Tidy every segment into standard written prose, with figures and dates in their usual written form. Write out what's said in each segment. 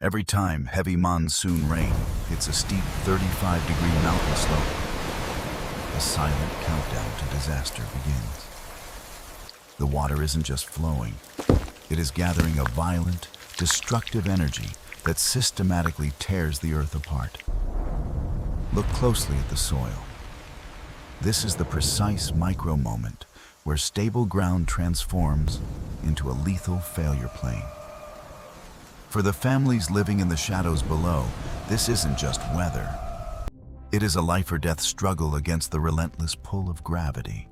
Every time heavy monsoon rain hits a steep 35-degree mountain slope, a silent countdown to disaster begins. The water isn't just flowing, it is gathering a violent, destructive energy that systematically tears the earth apart. Look closely at the soil. This is the precise micro-moment where stable ground transforms into a lethal failure plain. For the families living in the shadows below, this isn't just weather. It is a life-or-death struggle against the relentless pull of gravity.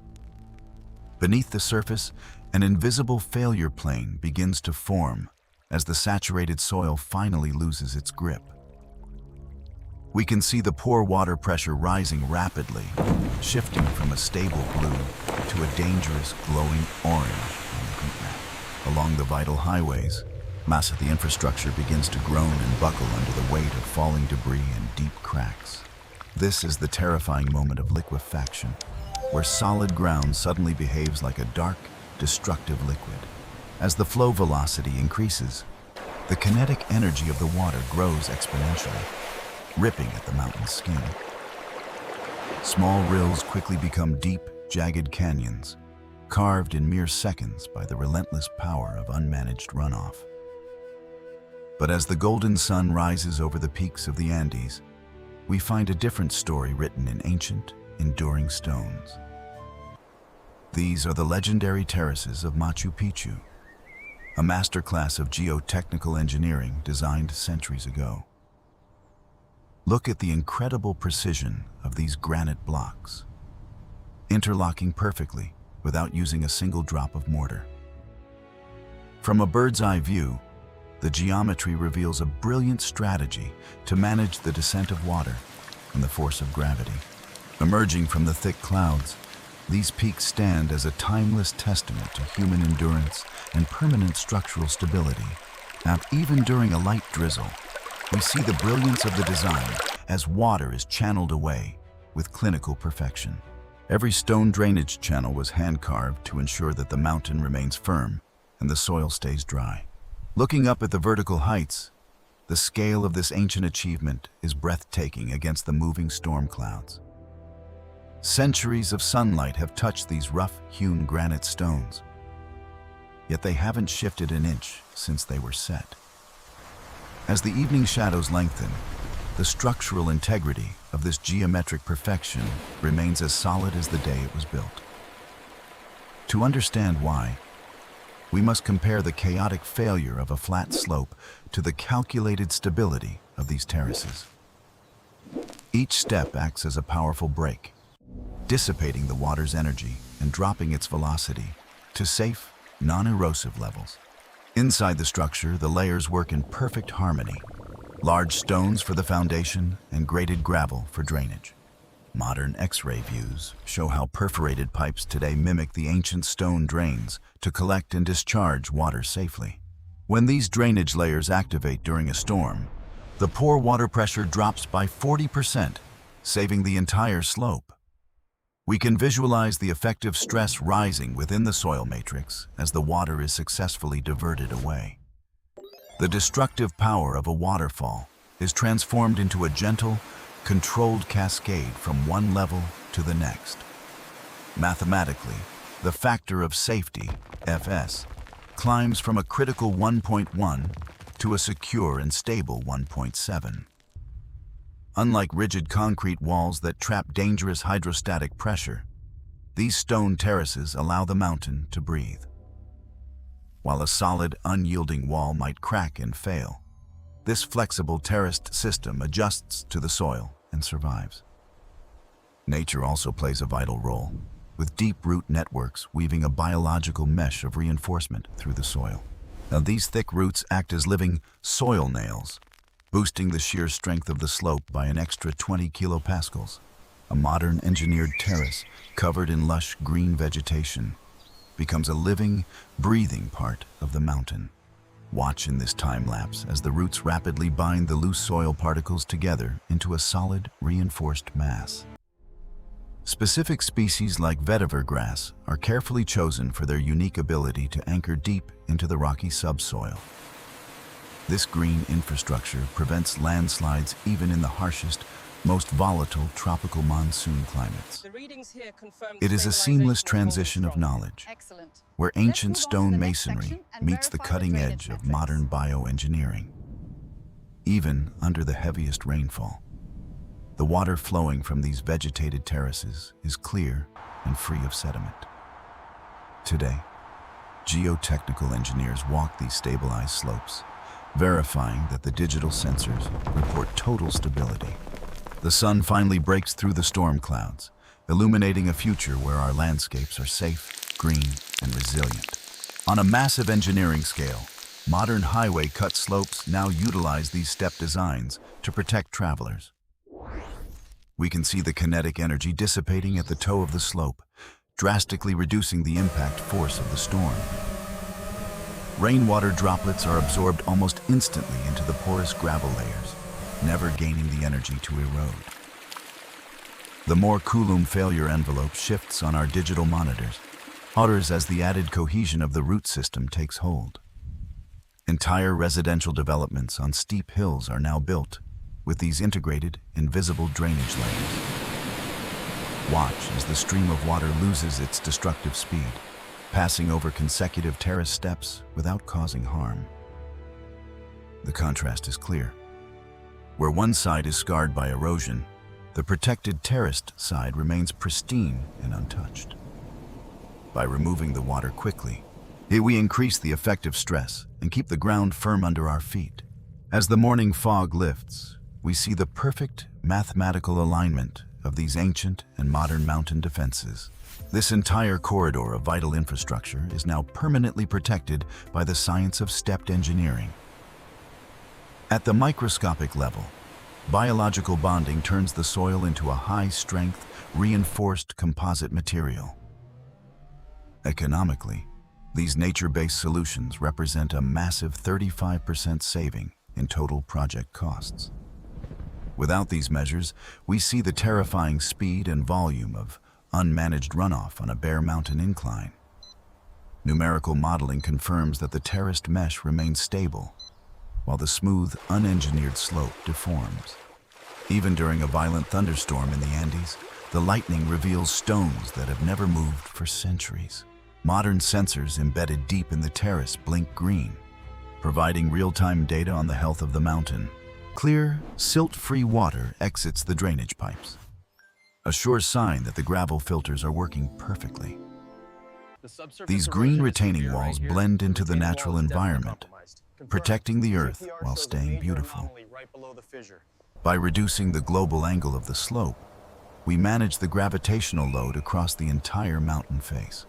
Beneath the surface, an invisible failure plain begins to form as the saturated soil finally loses its grip. We can see the pore water pressure rising rapidly, shifting from a stable blue to a dangerous glowing orange on the heat map. Along the vital highways, mass of the infrastructure begins to groan and buckle under the weight of falling debris and deep cracks. This is the terrifying moment of liquefaction, where solid ground suddenly behaves like a dark, destructive liquid. As the flow velocity increases, the kinetic energy of the water grows exponentially, ripping at the mountain's skin. Small rills quickly become deep, jagged canyons, carved in mere seconds by the relentless power of unmanaged runoff. But as the golden sun rises over the peaks of the Andes, we find a different story written in ancient, enduring stones. These are the legendary terraces of Machu Picchu, a masterclass of geotechnical engineering designed centuries ago. Look at the incredible precision of these granite blocks, interlocking perfectly without using a single drop of mortar. From a bird's-eye view, the geometry reveals a brilliant strategy to manage the descent of water and the force of gravity. Emerging from the thick clouds, these peaks stand as a timeless testament to human endurance and permanent structural stability. Now, even during a light drizzle, we see the brilliance of the design as water is channeled away with clinical perfection. Every stone drainage channel was hand-carved to ensure that the mountain remains firm and the soil stays dry. Looking up at the vertical heights, the scale of this ancient achievement is breathtaking against the moving storm clouds. Centuries of sunlight have touched these rough-hewn granite stones, yet they haven't shifted an inch since they were set. As the evening shadows lengthen, the structural integrity of this geometric perfection remains as solid as the day it was built. To understand why, we must compare the chaotic failure of a flat slope to the calculated stability of these terraces. Each step acts as a powerful brake, dissipating the water's energy and dropping its velocity to safe, non-erosive levels. Inside the structure, the layers work in perfect harmony. Large stones for the foundation and graded gravel for drainage. Modern X-ray views show how perforated pipes today mimic the ancient stone drains to collect and discharge water safely. When these drainage layers activate during a storm, the pore water pressure drops by 40%, saving the entire slope. We can visualize the effective stress rising within the soil matrix as the water is successfully diverted away. The destructive power of a waterfall is transformed into a gentle, controlled cascade from one level to the next. Mathematically, the factor of safety, Fs, climbs from a critical 1.1 to a secure and stable 1.7. Unlike rigid concrete walls that trap dangerous hydrostatic pressure, these stone terraces allow the mountain to breathe. While a solid, unyielding wall might crack and fail, this flexible terraced system adjusts to the soil and survives. Nature also plays a vital role, with deep root networks weaving a biological mesh of reinforcement through the soil. Now, these thick roots act as living soil nails, boosting the shear strength of the slope by an extra 20 kilopascals. A modern engineered terrace covered in lush green vegetation becomes a living, breathing part of the mountain. Watch in this time-lapse as the roots rapidly bind the loose soil particles together into a solid, reinforced mass. Specific species like vetiver grass are carefully chosen for their unique ability to anchor deep into the rocky subsoil. This green infrastructure prevents landslides even in the harshest, most volatile tropical monsoon climates. It is a seamless transition of knowledge, where ancient stone masonry meets the cutting edge of modern bioengineering. Even under the heaviest rainfall, the water flowing from these vegetated terraces is clear and free of sediment. Today, geotechnical engineers walk these stabilized slopes, verifying that the digital sensors report total stability. The sun finally breaks through the storm clouds, illuminating a future where our landscapes are safe, green, and resilient. On a massive engineering scale, modern highway-cut slopes now utilize these step designs to protect travelers. We can see the kinetic energy dissipating at the toe of the slope, drastically reducing the impact force of the storm. Rainwater droplets are absorbed almost instantly into the porous gravel layers, never gaining the energy to erode. The more Coulomb failure envelope shifts on our digital monitors, others as the added cohesion of the root system takes hold. Entire residential developments on steep hills are now built with these integrated, invisible drainage layers. Watch as the stream of water loses its destructive speed, passing over consecutive terrace steps without causing harm. The contrast is clear. Where one side is scarred by erosion, the protected terraced side remains pristine and untouched. By removing the water quickly, we increase the effective stress and keep the ground firm under our feet. As the morning fog lifts, we see the perfect mathematical alignment of these ancient and modern mountain defenses. This entire corridor of vital infrastructure is now permanently protected by the science of stepped engineering. At the microscopic level, biological bonding turns the soil into a high-strength, reinforced composite material. Economically, these nature-based solutions represent a massive 35% saving in total project costs. Without these measures, we see the terrifying speed and volume of unmanaged runoff on a bare mountain incline. Numerical modeling confirms that the terraced mesh remains stable, while the smooth, unengineered slope deforms. Even during a violent thunderstorm in the Andes, the lightning reveals stones that have never moved for centuries. Modern sensors embedded deep in the terrace blink green, providing real-time data on the health of the mountain. Clear, silt-free water exits the drainage pipes, a sure sign that the gravel filters are working perfectly. These green retaining walls blend into the natural environment, protecting the earth while staying beautiful. By reducing the global angle of the slope, we manage the gravitational load across the entire mountain face.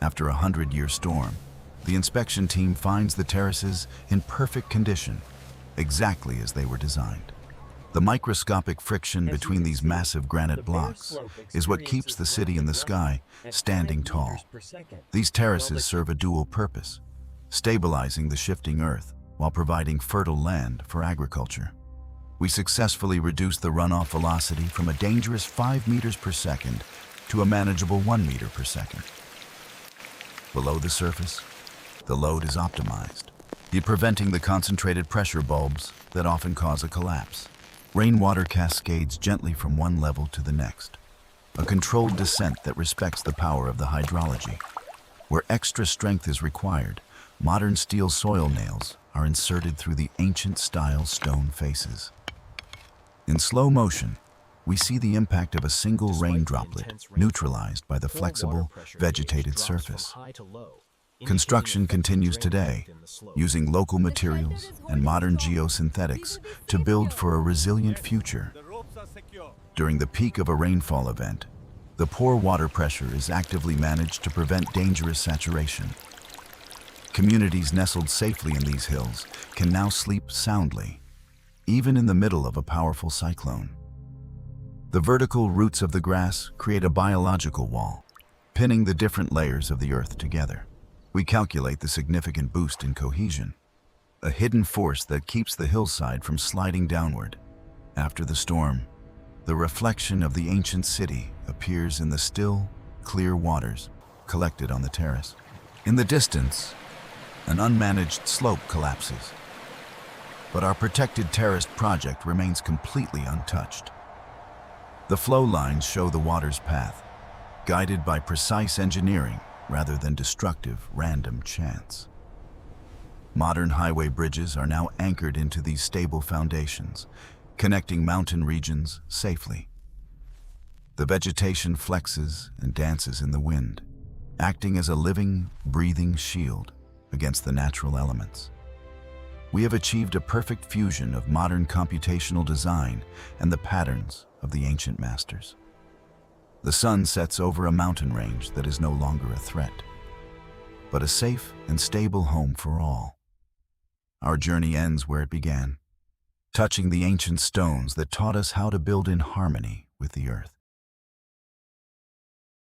After a 100-year storm, the inspection team finds the terraces in perfect condition, exactly as they were designed. The microscopic friction between these massive granite blocks is what keeps the city in the sky standing tall. These terraces serve a dual purpose, stabilizing the shifting earth while providing fertile land for agriculture. We successfully reduced the runoff velocity from a dangerous 5 meters per second to a manageable 1 meter per second. Below the surface, the load is optimized, preventing the concentrated pressure bulbs that often cause a collapse. Rainwater cascades gently from one level to the next, a controlled descent that respects the power of the hydrology. Where extra strength is required, modern steel soil nails are inserted through the ancient-style stone faces. In slow motion, we see the impact of a single rain droplet neutralized by the flexible, vegetated surface. Construction continues today, using local materials and modern geosynthetics to build for a resilient future. During the peak of a rainfall event, the pore water pressure is actively managed to prevent dangerous saturation. Communities nestled safely in these hills can now sleep soundly, even in the middle of a powerful cyclone. The vertical roots of the grass create a biological wall, pinning the different layers of the earth together. We calculate the significant boost in cohesion, a hidden force that keeps the hillside from sliding downward. After the storm, the reflection of the ancient city appears in the still, clear waters collected on the terrace. In the distance, An unmanaged slope collapses. But our protected terraced project remains completely untouched. The flow lines show the water's path, guided by precise engineering rather than destructive, random chance. Modern highway bridges are now anchored into these stable foundations, connecting mountain regions safely. The vegetation flexes and dances in the wind, acting as a living, breathing shield against the natural elements. We have achieved a perfect fusion of modern computational design and the patterns of the ancient masters. The sun sets over a mountain range that is no longer a threat, but a safe and stable home for all. Our journey ends where it began, touching the ancient stones that taught us how to build in harmony with the earth.